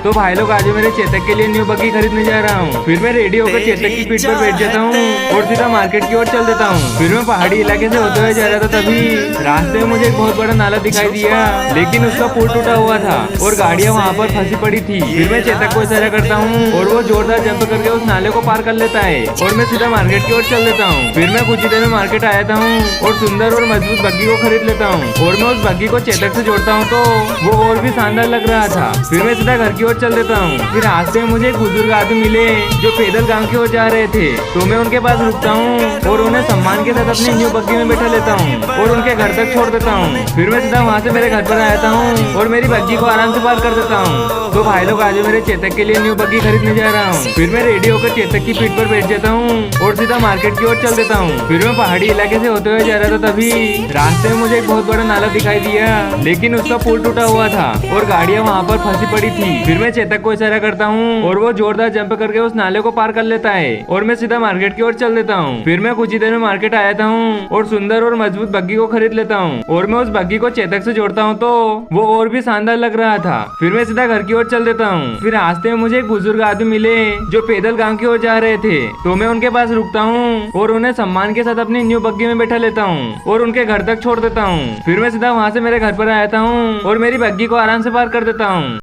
तो भाई लोग आज मेरे चेतक के लिए न्यू बग्गी खरीदने जा रहा हूँ। फिर मैं रेडी होकर चेतक की पीठ पर बैठ जाता हूँ और सीधा मार्केट की ओर चल देता हूँ। फिर मैं पहाड़ी इलाके से होते हुए जा रहा था, तभी रास्ते में मुझे एक बहुत बड़ा नाला दिखाई दिया, लेकिन उसका पुल टूटा हुआ था और गाड़ियाँ वहाँ पर फंसी पड़ी थी। फिर मैं चेतक को इशारा करता हूँ और वो जोरदार जंप करके उस नाले को पार कर लेता है और मैं सीधा मार्केट की ओर चल देता हूँ। फिर मैं कुछ ही देर में मार्केट आया हूँ और सुंदर और मजबूत बग्गी को खरीद लेता हूँ और मैं उस बग्गी को चेतक से जोड़ता हूँ तो वो और भी शानदार लग रहा था। फिर मैं सीधा घर की ओर चल देता हूँ। फिर रास्ते में मुझे एक बुजुर्ग आदमी मिले जो पैदल गांव की ओर जा रहे थे, तो मैं उनके पास रुकता हूँ और उन्हें सम्मान के साथ अपनी न्यू बग्गी में बैठा लेता हूँ और उनके घर तक छोड़ देता हूँ। फिर मैं सीधा वहाँ से मेरे घर पर आता हूँ और मेरी बग्गी को आराम से पार कर देता हूँ। तो भाई लोग आज मेरे चेतक के लिए न्यू बग्गी खरीदने जा रहा हूँ। फिर मैं रेडी होकर चेतक की पीठ पर बैठ जाता हूँ और सीधा मार्केट की ओर चल देता हूँ। फिर मैं पहाड़ी इलाके से होते हुए जा रहा था, तभी रास्ते में मुझे एक बहुत बड़ा नाला दिखाई दिया, लेकिन उसका पुल टूटा हुआ था और गाड़ियाँ वहाँ पर फंसी पड़ी थी। फिर मैं चेतक को इशारा करता हूँ और वो जोरदार जंप करके उस नाले को पार कर लेता है और मैं सीधा मार्केट की ओर चल देता हूँ। फिर मैं कुछ ही देर में मार्केट आया हूँ और सुंदर और मजबूत बग्गी को खरीद लेता हूँ और मैं उस बग्गी को चेतक से जोड़ता हूँ तो वो और भी शानदार लग रहा था। फिर मैं सीधा घर की ओर चल देता हूँ। फिर रास्ते में मुझे एक बुजुर्ग आदमी मिले जो पैदल गांव की ओर जा रहे थे, तो मैं उनके पास रुकता हूँ और उन्हें सम्मान के साथ अपनी न्यू बग्गी में बैठा लेता हूँ और उनके घर तक छोड़ देता हूँ। फिर मैं सीधा वहाँ से मेरे घर पर आया हूँ और मेरी बग्गी को आराम से पार कर देता हूँ।